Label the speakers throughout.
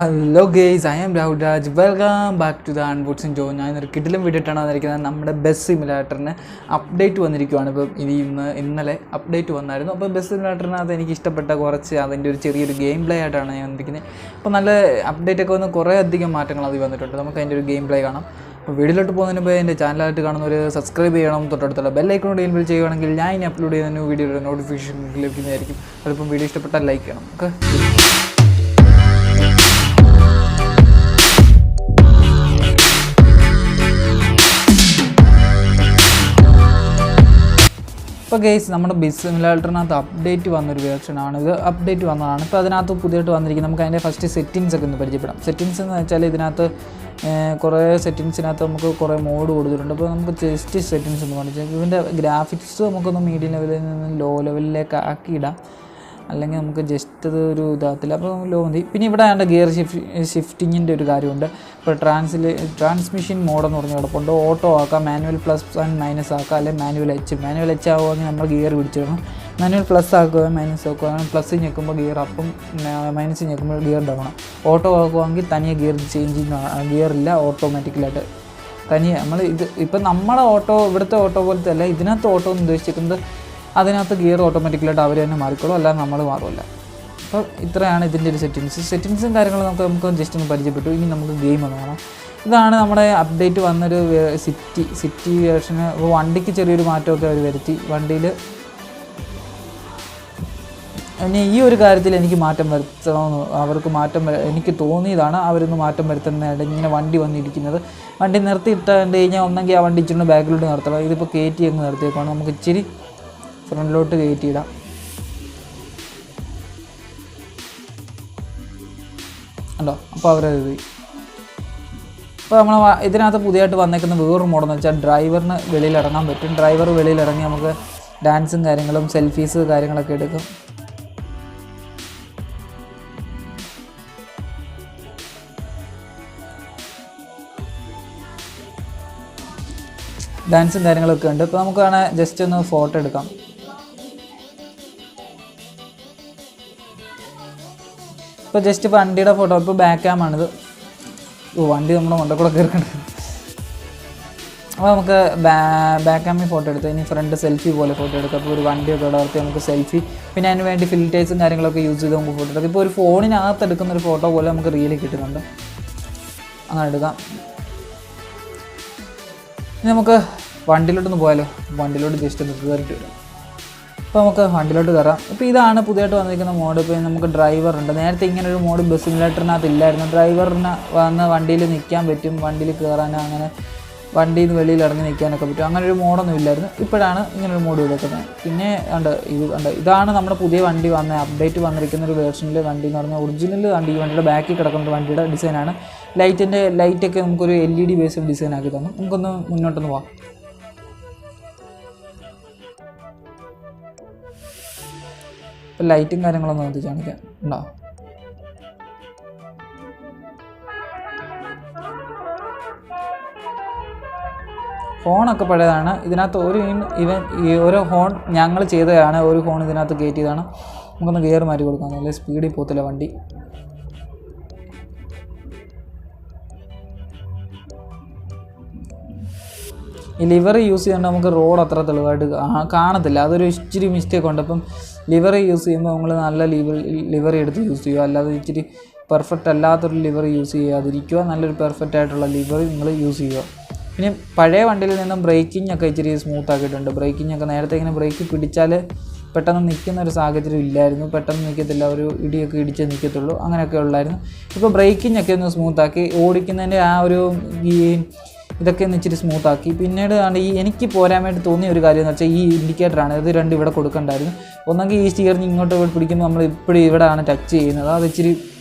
Speaker 1: Hello guys, I am Raj. Welcome back to the unboxing show. ഞാനൊരു കിടിലം video ഇട്ടാണ് വന്നിരിക്കുന്നത്. നമ്മുടെ ബസ് സിമുലേറ്ററിന് അപ്ഡേറ്റ് വന്നിരിക്കുകയാണ്. ഇപ്പം ഇന്നലെ അപ്ഡേറ്റ് വന്നായിരുന്നു. അപ്പോൾ ബസ് സിമുലേറ്ററിനകത്ത് എനിക്ക് ഇഷ്ടപ്പെട്ട കുറച്ച് അതിൻ്റെ ഒരു ചെറിയൊരു ഗെയിം പ്ലേ ആയിട്ടാണ് ഞാൻ വന്നിരിക്കുന്നത്. അപ്പോൾ നല്ല അപ്ഡേറ്റ് ഒക്കെ വന്ന് കുറേ അധികം മാറ്റങ്ങൾ അതിൽ വന്നിട്ടുണ്ട്. നമുക്ക് അതിൻ്റെ ഒരു ഗെയിം പ്ലേ കാണാം. അപ്പോൾ വീഡിയോയിലോട്ട് പോകുന്നതിന് മുമ്പ് എൻ്റെ ചാനലായിട്ട് കാണുന്നവർ സബ്സ്ക്രൈബ് ചെയ്യണം. തൊട്ടടുത്തുള്ള ബെല്ലൈക്കണോട് എനേബിൾ ചെയ്യുകയാണെങ്കിൽ ഞാൻ ഇനി അപ്ലോഡ് ചെയ്യുന്ന വീഡിയോയുടെ നോട്ടിഫിക്കേഷൻ ലഭിക്കുന്നതായിരിക്കും. അതിപ്പം വീഡിയോ ഇഷ്ടപ്പെട്ടാൽ ലൈക്ക് ചെയ്യണം. ഓക്കെ. ഇപ്പോൾ ഗെയ്സ്, നമ്മുടെ ബസ് സിമുലേറ്ററിനകത്ത് അപ്ഡേറ്റ് വന്നൊരു വേർഷനാണ് ഇത്. അപ്ഡേറ്റ് വന്നതാണ്. ഇപ്പോൾ അതിനകത്ത് പുതിയതായിട്ട് വന്നിരിക്കുന്നത്. നമുക്ക് അതിൻ്റെ ഫസ്റ്റ് സെറ്റിങ്സ് ഒക്കെ ഒന്ന് പരിചയപ്പെടാം. സെറ്റിങ്സ് എന്ന് വെച്ചാൽ ഇതിനകത്ത് കുറേ സെറ്റിങ്സിനകത്ത് നമുക്ക് കുറേ മോഡ് കൊടുത്തിട്ടുണ്ട്. അപ്പോൾ നമുക്ക് ജസ്റ്റ് സെറ്റിങ്സ് എന്ന് പറഞ്ഞാൽ ഇതിൻ്റെ ഗ്രാഫിക്സ് നമുക്കൊന്ന് മീഡിയം ലെവലിൽ നിന്ന് ലോ ലെവലിലേക്ക് ആക്കിയിടാം. അല്ലെങ്കിൽ നമുക്ക് ജസ്റ്റ് അത് ഒരു ഇതാകത്തില്ല. അപ്പോൾ ലോ മതി. പിന്നെ ഇവിടെ ആണ്ട് ഗിയർ ഷിഫ്റ്റിങ്ങിൻ്റെ ഒരു കാര്യമുണ്ട്. ഇപ്പോൾ ട്രാൻസ്മിഷൻ മോഡെന്ന് പറഞ്ഞ് കിടപ്പുണ്ട്. ഓട്ടോ ആക്കാം, മാനുവൽ പ്ലസ് ആൻഡ് മൈനസ് ആക്കാം, അല്ലെങ്കിൽ മാനുവൽ എച്ച് ആവുകയാണെങ്കിൽ നമ്മൾ ഗിയർ പിടിച്ചിടണം. മാനുവൽ പ്ലസ് ആക്കുക, മൈനസ് ആക്കുക. പ്ലസ് ഞെക്കുമ്പോൾ ഗിയർ അപ്പും മൈനസ് ഞെക്കുമ്പോൾ ഗിയർ ഡൗൺ. ഓട്ടോ ആക്കുവാണെങ്കിൽ തനിയെ ഗിയർ ചേഞ്ച് ഗിയറില്ല, ഓട്ടോമാറ്റിക്കലായിട്ട് തനിയെ നമ്മൾ ഇത് ഇപ്പം നമ്മുടെ ഓട്ടോ ഇവിടുത്തെ ഓട്ടോ പോലത്തെ അല്ല. ഇതിനകത്ത് ഓട്ടോ എന്ന് ഉദ്ദേശിക്കുന്നത് അതിനകത്ത് ഗിയർ ഓട്ടോമാറ്റിക്കലായിട്ട് അവർ തന്നെ മാറിക്കോളും, അല്ലാതെ നമ്മൾ മാറില്ല. അപ്പോൾ ഇത്രയാണ് ഇതിൻ്റെ ഒരു സെറ്റിങ്സും കാര്യങ്ങളും നമുക്ക് ജസ്റ്റ് ഒന്ന് പരിചയപ്പെട്ടു. ഇനി നമുക്ക് ഗെയിം ഒന്ന് കാണാം. ഇതാണ് നമ്മുടെ അപ്ഡേറ്റ് വന്നൊരു സിറ്റി വേർഷന്. അപ്പോൾ വണ്ടിക്ക് ചെറിയൊരു മാറ്റമൊക്കെ അവർ വരുത്തി. വണ്ടിയിൽ ഇനി ഈ ഒരു കാര്യത്തിൽ എനിക്ക് മാറ്റം വരുത്തണമെന്ന് അവർക്ക് എനിക്ക് തോന്നിയതാണ്. അവരൊന്ന് മാറ്റം വരുത്തുന്നതായിട്ട് ഇങ്ങനെ വണ്ടി വന്നിരിക്കുന്നത്. വണ്ടി നിർത്തിയിട്ട് കഴിഞ്ഞാൽ ഒന്നെങ്കിൽ ആ വണ്ടി ഇച്ചിരി ബാക്കിലോട്ട് നിർത്തണം. ഇതിപ്പോൾ കയറ്റി അങ്ങ് നിർത്തിയേക്കാണ്. നമുക്ക് ഇച്ചിരി ഫ്രണ്ടിലോട്ട് കയറ്റിയിടാം. ഉണ്ടോ? അപ്പോൾ അവരത് അപ്പോൾ നമ്മൾ ഇതിനകത്ത് പുതിയതായിട്ട് വന്നേക്കുന്ന വേറൊരു മോഡെന്ന് വെച്ചാൽ ഡ്രൈവറിന് വെളിയിൽ ഇറങ്ങാൻ പറ്റും. ഡ്രൈവർ വെളിയിലിറങ്ങി നമുക്ക് ഡാൻസും കാര്യങ്ങളും സെൽഫീസ് കാര്യങ്ങളൊക്കെ എടുക്കും. ഡാൻസും കാര്യങ്ങളൊക്കെ ഉണ്ട്. ഇപ്പോൾ നമുക്ക് വേണേൽ ജസ്റ്റ് ഒന്ന് ഫോട്ടോ എടുക്കാം. ഇപ്പോൾ ജസ്റ്റ് വണ്ടിയുടെ ഫോട്ടോ. ഇപ്പോൾ ബാക്ക് ക്യാമാണിത്. വണ്ടി നമ്മുടെ മണ്ടക്കൂടെ കയറിക്കണ്ടത്. അപ്പോൾ നമുക്ക് ബാക്ക് ക്യാമിൽ ഫോട്ടോ എടുത്ത് ഇനി ഫ്രണ്ട് സെൽഫി പോലെ ഫോട്ടോ എടുക്കാം. അപ്പോൾ ഒരു വണ്ടിയൊക്കെ ഇടവർത്തി നമുക്ക് സെൽഫി, പിന്നെ അതിന് വേണ്ടി ഫിൽറ്റേഴ്സും കാര്യങ്ങളൊക്കെ യൂസ് ചെയ്ത് നമുക്ക് ഫോട്ടോ എടുക്കാം. ഇപ്പോൾ ഒരു ഫോണിനകത്ത് എടുക്കുന്ന ഒരു ഫോട്ടോ പോലെ നമുക്ക് റീലിൽ കിട്ടുന്നുണ്ട്. അങ്ങനെ എടുക്കാം. ഇനി നമുക്ക് വണ്ടിയിലോട്ടൊന്ന് പോയാലോ. വണ്ടിയിലോട്ട് ജസ്റ്റ് ഒന്ന് കയറിയിട്ട് വരാം. അപ്പോൾ നമുക്ക് വണ്ടിയിലോട്ട് കയറാം. ഇപ്പോൾ ഇതാണ് പുതിയതായിട്ട് വന്നിരിക്കുന്ന മോഡ്. ഇപ്പോൾ നമുക്ക് ഡ്രൈവറുണ്ട്. നേരത്തെ ഇങ്ങനൊരു മോഡ് ബസ് സിമുലേറ്ററിനകത്ത് ഇല്ലായിരുന്നു. ഡ്രൈവറിന് വന്ന് വണ്ടിയിൽ നിൽക്കാൻ പറ്റും, വണ്ടിയിൽ കയറാനോ അങ്ങനെ വണ്ടിയിൽ നിന്ന് വെളിയിൽ ഇറങ്ങി നിൽക്കാനൊക്കെ പറ്റും. അങ്ങനെ ഒരു മോഡൊന്നും ഇല്ലായിരുന്നു. ഇപ്പോഴാണ് ഇങ്ങനൊരു മോഡ് കൊടുക്കുന്നത്. പിന്നെ ഇതാണ് നമ്മുടെ പുതിയ വണ്ടി അപ്ഡേറ്റ് വന്നിരിക്കുന്ന ഒരു വേർഷനിൽ വണ്ടി എന്ന് പറഞ്ഞാൽ ഒറിജിനൽ വണ്ടി. ഈ വണ്ടിയുടെ ബാക്കിൽ കിടക്കുന്ന വണ്ടിയുടെ ഡിസൈനാണ്. ലൈറ്റൊക്കെ നമുക്കൊരു LED ബേസ്ഡ് ഡിസൈൻ ആക്കി തന്നു. നമുക്കൊന്ന് മുന്നോട്ടൊന്ന് പോകാം. ഇപ്പോൾ ലൈറ്റും കാര്യങ്ങളൊന്നും എത്തിച്ച് കാണിക്കാം. ഉണ്ടോ? ഫോണൊക്കെ പഴയതാണ്. ഇതിനകത്ത് ഓരോ ഹോൺ ഞങ്ങൾ ചെയ്തതാണ്. ഒരു ഹോൺ ഇതിനകത്ത് കയറ്റിയതാണ്. നമുക്കൊന്ന് ഗിയർ മാറ്റി കൊടുക്കാം. നല്ല സ്പീഡിൽ പോകത്തില്ല വണ്ടി. ഈ ലിവർ യൂസ് ചെയ്യുമ്പോൾ നമുക്ക് റോഡ് അത്ര തെളിവായിട്ട് കാണത്തില്ല. അതൊരു ഇച്ചിരി മിസ്റ്റേക്ക് ഉണ്ട്. അപ്പം ലിവർ യൂസ് ചെയ്യുമ്പോൾ നമ്മൾ നല്ല ലിവർ എടുത്ത് യൂസ് ചെയ്യുക. അല്ലാതെ ഇച്ചിരി പെർഫെക്റ്റ് അല്ലാത്തൊരു ലിവർ യൂസ് ചെയ്യാതിരിക്കുക. നല്ലൊരു പെർഫെക്റ്റ് ആയിട്ടുള്ള ലിവർ നിങ്ങൾ യൂസ് ചെയ്യുക. പിന്നെ പഴയ വണ്ടിയിൽ നിന്നും ബ്രേക്കിംഗ് ഒക്കെ ഇച്ചിരി സ്മൂത്ത് ആക്കിയിട്ടുണ്ട്. ബ്രേക്കിംഗ് ഒക്കെ നേരത്തെ ഇങ്ങനെ ബ്രേക്ക് പിടിച്ചാൽ പെട്ടെന്ന് നിൽക്കുന്ന ഒരു സാഹചര്യം ഇല്ലായിരുന്നു. പെട്ടെന്ന് നിൽക്കത്തില്ല, ഒരു ഇടിയൊക്കെ ഇടിച്ചേ നിൽക്കത്തുള്ളൂ. അങ്ങനെയൊക്കെ ഉള്ളായിരുന്നു. ഇപ്പോൾ ബ്രേക്കിംഗ് ഒക്കെ ഒന്ന് സ്മൂത്താക്കി, ഓടിക്കുന്നതിൻ്റെ ആ ഒരു ഇതൊക്കെ ഒന്ന് ഇച്ചിരി സ്മൂത്താക്കി. പിന്നീട് എനിക്ക് പോരാൻ വേണ്ടി തോന്നിയ ഒരു കാര്യം എന്ന് വെച്ചാൽ ഈ ഇൻഡിക്കേറ്ററാണ്. ഇത് രണ്ടും ഇവിടെ കൊടുക്കണ്ടായിരുന്നു. ഒന്നെങ്കിൽ ഈ സ്റ്റിയറിന് ഇങ്ങോട്ട് പിടിക്കുമ്പോൾ നമ്മൾ ഇപ്പോഴും ഇവിടെയാണ് ടച്ച് ചെയ്യുന്നത്. അത് ഇച്ചിരി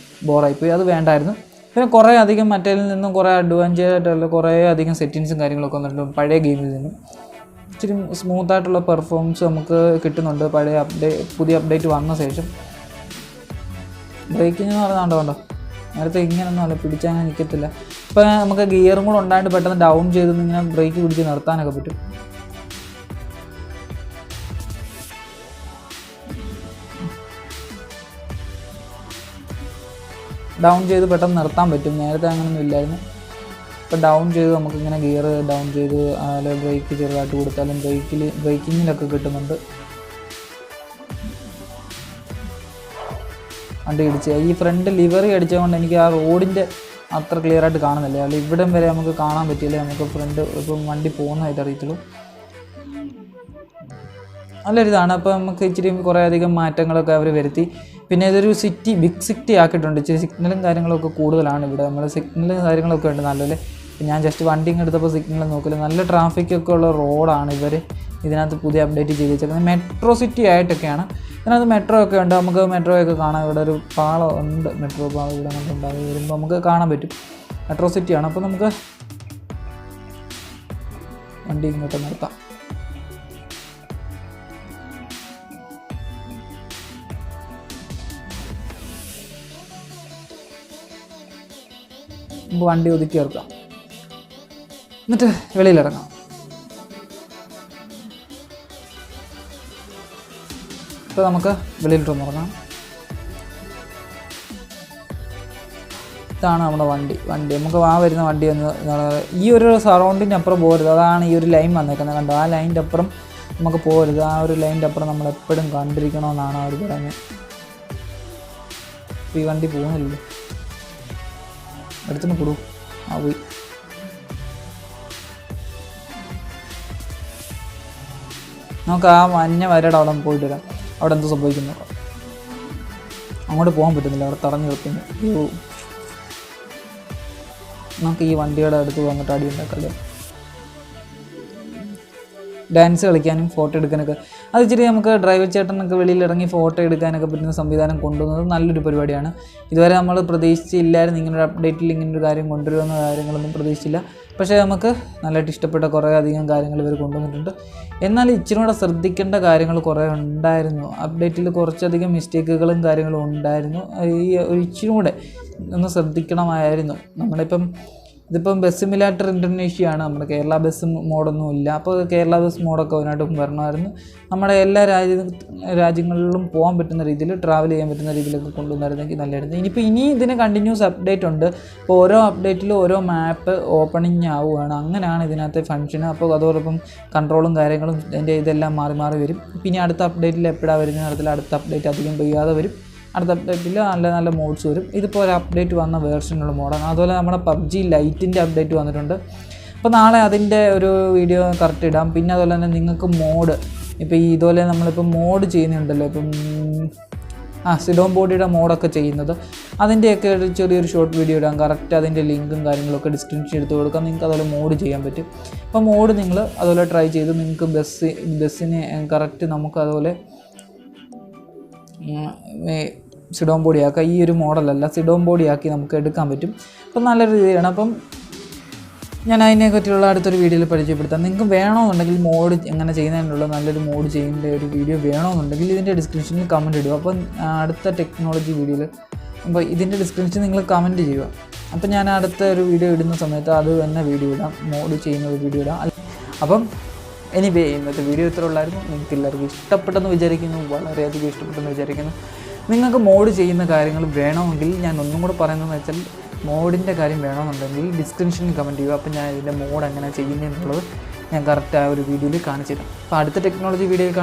Speaker 1: ബോറായിപ്പോയി. അത് വേണ്ടായിരുന്നു. പിന്നെ കുറേ അധികം മറ്റേതിൽ നിന്നും കുറേ അഡ്വാൻറ്റേജ് ആയിട്ടുള്ള കുറേ അധികം സെറ്റിങ്സും കാര്യങ്ങളൊക്കെ വന്നിട്ടുണ്ട്. പഴയ ഗെയിമിൽ നിന്നും ഇച്ചിരി സ്മൂത്തായിട്ടുള്ള പെർഫോമൻസ് നമുക്ക് കിട്ടുന്നുണ്ട് പുതിയ അപ്ഡേറ്റ് വന്ന ശേഷം. ബ്രേക്കിംഗ് എന്ന് പറഞ്ഞാൽ കണ്ടോ, നേരത്തെ ഇങ്ങനെയൊന്നും അല്ല, പിടിച്ചാൽ അങ്ങനെ നിൽക്കത്തില്ല. ഇപ്പോൾ നമുക്ക് ഗിയറും കൂടെ ഉണ്ടായിട്ട് പെട്ടെന്ന് ഡൗൺ ചെയ്ത് ഇങ്ങനെ ബ്രേക്ക് പിടിച്ച് നിർത്താനൊക്കെ പറ്റും. ഡൗൺ ചെയ്ത് പെട്ടെന്ന് നിർത്താൻ പറ്റും. നേരത്തെ അങ്ങനെയൊന്നും ഇല്ലായിരുന്നു. ഇപ്പോൾ ഡൗൺ ചെയ്ത് നമുക്കിങ്ങനെ ഗിയർ ഡൗൺ ചെയ്ത് അതുപോലെ ബ്രേക്ക് ചെറുതായിട്ട് കൊടുത്താലും ബ്രേക്കിങ്ങിലൊക്കെ കിട്ടുന്നുണ്ട്. വണ്ടി ഇടിച്ച് ഈ ഫ്രണ്ട് ലിവറി അടിച്ചതുകൊണ്ട് എനിക്ക് ആ റോഡിൻ്റെ അത്ര ക്ലിയർ ആയിട്ട് കാണുന്നില്ല. അല്ലെങ്കിൽ ഇവിടം വരെ നമുക്ക് കാണാൻ പറ്റിയില്ല. നമുക്ക് ഫ്രണ്ട് ഇപ്പം വണ്ടി പോകുന്നതായിട്ട് അറിയത്തുള്ളൂ. നല്ലൊരിതാണ്. അപ്പോൾ നമുക്ക് ഇച്ചിരി കുറേ അധികം മാറ്റങ്ങളൊക്കെ അവർ വരുത്തി. പിന്നെ ഇതൊരു ബിഗ് സിറ്റി ആക്കിയിട്ടുണ്ട്. ഇച്ചിരി സിഗ്നലും കാര്യങ്ങളൊക്കെ കൂടുതലാണ് ഇവിടെ. നമ്മൾ സിഗ്നലും കാര്യങ്ങളൊക്കെ ഉണ്ട് നല്ലപോലെ. ഞാൻ ജസ്റ്റ് വണ്ടി എടുത്തപ്പോൾ സിഗ്നൽ നോക്കില്ല. നല്ല ട്രാഫിക്കൊക്കെ ഉള്ള റോഡാണ് ഇവർ ഇതിനകത്ത് പുതിയ അപ്ഡേറ്റ് ചെയ്ത് വെച്ചേക്കുന്നത്. മെട്രോ സിറ്റി ആയിട്ടൊക്കെയാണ്. ഇതിനകത്ത് മെട്രോ ഒക്കെ ഉണ്ട്. നമുക്ക് മെട്രോ ഒക്കെ കാണാം. ഇവിടെ ഒരു പാളം ഉണ്ട്, മെട്രോ പാളം ഇവിടെ ഉണ്ടാകും. വരുമ്പോൾ നമുക്ക് കാണാൻ പറ്റും. മെട്രോ സിറ്റിയാണ്. അപ്പോൾ നമുക്ക് വണ്ടി ഇങ്ങോട്ട് നിർത്താം. നമുക്ക് വണ്ടി ഒതുക്കി ഇറക്കാം, എന്നിട്ട് വെളിയിലിറങ്ങാം. ഇപ്പോൾ നമുക്ക് വെളിയിലിട്ടൊന്ന് ഇറങ്ങാം. ഇതാണ് നമ്മുടെ വണ്ടി. നമുക്ക് വരുന്ന വണ്ടി ഒന്ന് ഈ ഒരു സറൗണ്ടിൻ്റെ അപ്പുറം പോകരുത്. അതാണ് ഈ ഒരു ലൈൻ വന്നേക്കുന്നത്, കണ്ടോ? ആ ലൈനിൻ്റെ അപ്പുറം നമുക്ക് പോകരുത്. ആ ഒരു ലൈനിൻ്റെ അപ്പുറം നമ്മൾ എപ്പോഴും കണ്ടിരിക്കണമെന്നാണ് അവർ പറയുന്നത്. ഇപ്പോൾ ഈ വണ്ടി പോകുന്നില്ലല്ലോ, അടുത്തുനിന്ന് കൊടു. ആ പോയി. നമുക്ക് ആ മഞ്ഞ വരയുടെ അവിടെ പോയിട്ട് വരാം. അവിടെ എന്ത് സംഭവിക്കുന്നു? അങ്ങോട്ട് പോകാൻ പറ്റുന്നില്ല, അവിടെ തടഞ്ഞു നിർത്തുന്നു. നമുക്ക് ഈ വണ്ടിയുടെ അടുത്ത് വന്നിട്ട് അടി ഉണ്ടാക്കാം. ഡാൻസ് കളിക്കാനും ഫോട്ടോ എടുക്കാനൊക്കെ അത് ഇച്ചിരി നമുക്ക് ഡ്രൈവർ ചേട്ടനൊക്കെ വെളിയിലിറങ്ങി ഫോട്ടോ എടുക്കാനൊക്കെ പറ്റുന്ന സംവിധാനം കൊണ്ടുവന്നത് നല്ലൊരു പരിപാടിയാണ്. ഇതുവരെ നമ്മൾ പ്രതീക്ഷിച്ചില്ലായിരുന്നു ഇങ്ങനൊരു അപ്ഡേറ്റിൽ ഇങ്ങനൊരു കാര്യം കൊണ്ടുവരുമെന്ന കാര്യങ്ങളൊന്നും പ്രതീക്ഷിച്ചില്ല. പക്ഷേ നമുക്ക് നല്ലതായിട്ട് ഇഷ്ടപ്പെട്ട കുറേ അധികം കാര്യങ്ങൾ ഇവർ കൊണ്ടുവന്നിട്ടുണ്ട്. എന്നാൽ ഇച്ചിരി കൂടെ ശ്രദ്ധിക്കേണ്ട കാര്യങ്ങൾ കുറേ ഉണ്ടായിരുന്നു. അപ്ഡേറ്റിൽ കുറച്ചധികം മിസ്റ്റേക്കുകളും കാര്യങ്ങളും ഉണ്ടായിരുന്നു. ഈ ഇച്ചിരി കൂടെ ഒന്ന് ശ്രദ്ധിക്കണമായിരുന്നു. ഇതിപ്പം ബസ് സിമുലേറ്റർ ഇന്തോനേഷ്യയാണ്. നമ്മുടെ കേരള ബസ് മോഡൊന്നും ഇല്ല. അപ്പോൾ കേരള ബസ് മോഡൊക്കെ അതിനായിട്ടും വരണമായിരുന്നു. നമ്മുടെ എല്ലാ രാജ്യങ്ങളിലും പോകാൻ പറ്റുന്ന രീതിയിൽ, ട്രാവൽ ചെയ്യാൻ പറ്റുന്ന രീതിയിലൊക്കെ കൊണ്ടുവന്നായിരുന്നെങ്കിൽ നല്ലതായിരുന്നു. ഇനി ഇതിന് കണ്ടിന്യൂസ് അപ്ഡേറ്റ് ഉണ്ട്. അപ്പോൾ ഓരോ അപ്ഡേറ്റിലും ഓരോ മാപ്പ് ഓപ്പണിങ് ആവുകയാണ്. അങ്ങനെയാണ് ഇതിനകത്തെ ഫംഗ്ഷൻ. അപ്പോൾ അതോടൊപ്പം കൺട്രോളും കാര്യങ്ങളും ഇതെല്ലാം മാറി മാറി വരും. പിന്നെ അടുത്ത അപ്ഡേറ്റിൽ എപ്പോഴാണ് വരുന്ന തരത്തിൽ അടുത്ത അപ്ഡേറ്റ് അധികം പെയ്യാതെ വരും. അടുത്ത അപ്ഡേറ്റിൽ നല്ല നല്ല മോഡ്സ് വരും. ഇതിപ്പോൾ ഒരു അപ്ഡേറ്റ് വന്ന വേർഷനുള്ള മോഡാണ്. അതുപോലെ നമ്മുടെ PUBG ലൈറ്റിൻ്റെ അപ്ഡേറ്റ് വന്നിട്ടുണ്ട്. അപ്പോൾ നാളെ അതിൻ്റെ ഒരു വീഡിയോ കറക്റ്റ് ഇടാം. പിന്നെ അതുപോലെ തന്നെ നിങ്ങൾക്ക് മോഡ് ഇപ്പോൾ ഇതുപോലെ നമ്മളിപ്പോൾ മോഡ് ചെയ്യുന്നുണ്ടല്ലോ, ഇപ്പം സിഡോം ബോഡിയുടെ മോഡൊക്കെ ചെയ്യുന്നത്, അതിൻ്റെയൊക്കെ ഒരു ചെറിയൊരു ഷോർട്ട് വീഡിയോ ഇടാം. കറക്റ്റ് അതിൻ്റെ ലിങ്കും കാര്യങ്ങളൊക്കെ ഡിസ്ക്രിപ്ഷൻ എടുത്ത് കൊടുക്കാം. നിങ്ങൾക്ക് അതുപോലെ മോഡ് ചെയ്യാൻ പറ്റും. അപ്പോൾ മോഡ് നിങ്ങൾ അതുപോലെ ട്രൈ ചെയ്ത് നിങ്ങൾക്ക് ബസ്സിന് കറക്റ്റ് നമുക്ക് അതുപോലെ സിഡോം ബോഡി ആക്കുക. ഈ ഒരു മോഡലല്ല, സിഡോം ബോഡി ആക്കി നമുക്ക് എടുക്കാൻ പറ്റും. അപ്പം നല്ലൊരു രീതിയാണ്. അപ്പം ഞാൻ അതിനെ പറ്റിയുള്ള അടുത്തൊരു വീഡിയോയിൽ പരിചയപ്പെടുത്താം. നിങ്ങൾക്ക് വേണമെന്നുണ്ടെങ്കിൽ മോഡ് എങ്ങനെ ചെയ്യുന്നതിനുള്ള നല്ലൊരു മോഡ് ചെയ്യേണ്ട ഒരു വീഡിയോ വേണമെന്നുണ്ടെങ്കിൽ ഇതിൻ്റെ ഡിസ്ക്രിപ്ഷനിൽ കമൻറ്റ് ഇടുക. അപ്പം അടുത്ത ടെക്നോളജി വീഡിയോയിൽ അപ്പോൾ ഇതിൻ്റെ ഡിസ്ക്രിപ്ഷൻ നിങ്ങൾ കമൻറ്റ് ചെയ്യുക. അപ്പം ഞാൻ അടുത്ത ഒരു വീഡിയോ ഇടുന്ന സമയത്ത് അത് തന്നെ വീഡിയോ ഇടാം, മോഡ് ചെയ്യുന്ന ഒരു വീഡിയോ ഇടാം. അപ്പം എനിവേ ഇന്നത്തെ വീഡിയോ ഇത്ര ഉള്ളായിരുന്നു. നിങ്ങൾക്ക് എല്ലാവർക്കും ഇഷ്ടപ്പെട്ടെന്ന് വിചാരിക്കുന്നു, വളരെയധികം ഇഷ്ടപ്പെട്ടെന്ന് വിചാരിക്കുന്നു. നിങ്ങൾക്ക് മോഡ് ചെയ്യുന്ന കാര്യങ്ങൾ വേണമെങ്കിൽ ഞാൻ ഒന്നും കൂടെ പറയുന്നതെന്ന് വെച്ചാൽ മോഡിൻ്റെ കാര്യം വേണമെന്നുണ്ടെങ്കിൽ ഡിസ്ക്രിപ്ഷനിൽ കമൻറ്റ് ചെയ്യുക. അപ്പോൾ ഞാൻ ഇതിൻ്റെ മോഡ് എങ്ങനെ ചെയ്യുന്നതെന്നുള്ളത് ഞാൻ കറക്റ്റ് ആ ഒരു വീഡിയോയിൽ കാണിച്ചു തരാം. അപ്പോൾ അടുത്ത ടെക്നോളജി വീഡിയോയിൽ